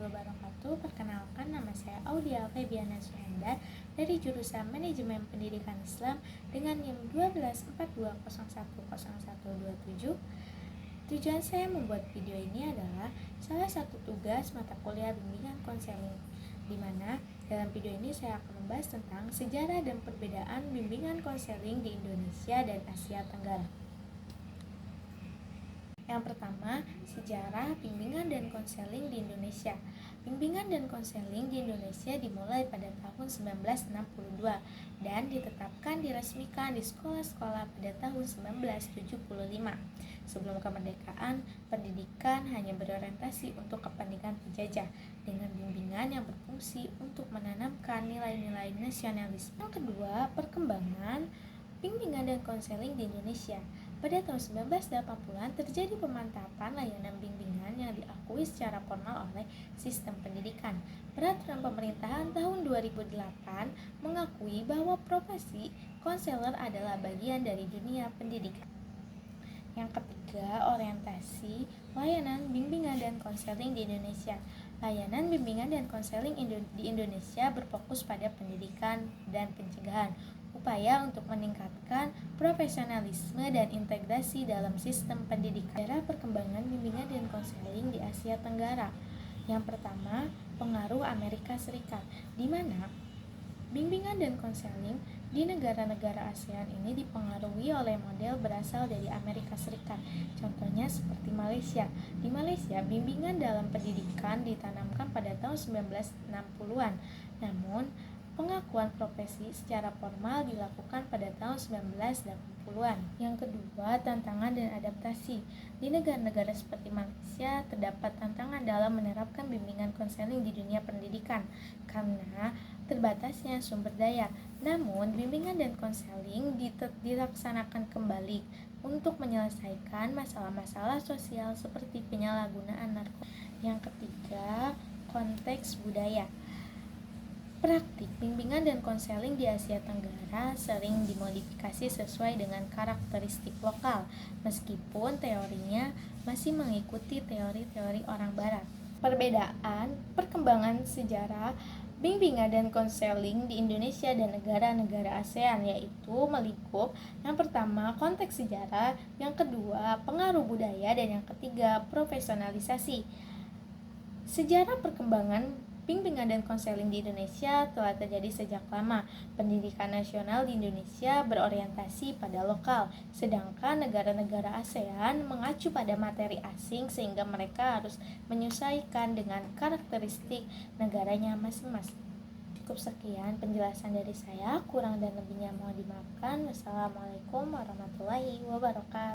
wabarakatuh. Perkenalkan, nama saya Audia Febiana Suhendar dari jurusan Manajemen Pendidikan Islam dengan NIM 1242010127. Tujuan saya membuat video ini adalah salah satu tugas mata kuliah bimbingan konseling, di mana dalam video ini saya akan membahas tentang sejarah dan perbedaan bimbingan konseling di Indonesia dan Asia Tenggara. Yang pertama, sejarah bimbingan dan konseling di Indonesia. Bimbingan dan konseling di Indonesia dimulai pada tahun 1962 dan ditetapkan diresmikan di sekolah-sekolah pada tahun 1975. Sebelum kemerdekaan, pendidikan hanya berorientasi untuk kepentingan penjajah dengan bimbingan yang berfungsi untuk menanamkan nilai-nilai nasionalisme. Yang kedua, perkembangan bimbingan dan konseling di Indonesia. Pada tahun 1980-an terjadi pemantapan layanan bimbingan yang diakui secara formal oleh sistem pendidikan. Peraturan pemerintahan tahun 2008 mengakui bahwa profesi konselor adalah bagian dari dunia pendidikan. Yang ketiga, orientasi layanan bimbingan dan konseling di Indonesia. Layanan bimbingan dan konseling di Indonesia berfokus pada pendidikan dan pencegahan, upaya untuk meningkatkan profesionalisme dan integrasi dalam sistem pendidikan. Sejarah perkembangan bimbingan dan konseling di Asia Tenggara. Yang pertama, pengaruh Amerika Serikat, di mana bimbingan dan konseling di negara-negara ASEAN ini dipengaruhi oleh model berasal dari Amerika Serikat. Contohnya seperti Malaysia. Di Malaysia, bimbingan dalam pendidikan ditanamkan pada tahun 1960-an. Namun, pengakuan profesi secara formal dilakukan pada tahun 1980-an. Yang kedua, tantangan dan adaptasi. Di negara-negara seperti Malaysia, terdapat tantangan dalam menerapkan bimbingan konseling di dunia pendidikan karena terbatasnya sumber daya. Namun, bimbingan dan konseling dilaksanakan kembali untuk menyelesaikan masalah-masalah sosial seperti penyalahgunaan narkoba. Yang ketiga, konteks budaya. Praktik bimbingan dan konseling di Asia Tenggara sering dimodifikasi sesuai dengan karakteristik lokal, meskipun teorinya masih mengikuti teori-teori orang Barat. Perbedaan perkembangan sejarah bimbingan dan konseling di Indonesia dan negara-negara ASEAN yaitu melingkup yang pertama konteks sejarah, yang kedua pengaruh budaya, dan yang ketiga profesionalisasi. Sejarah perkembangan bimbingan dan konseling di Indonesia telah terjadi sejak lama. Pendidikan nasional di Indonesia berorientasi pada lokal, sedangkan negara-negara ASEAN mengacu pada materi asing sehingga mereka harus menyesuaikan dengan karakteristik negaranya masing-masing. Cukup sekian penjelasan dari saya, kurang dan lebihnya mohon dimaafkan. Wassalamualaikum warahmatullahi wabarakatuh.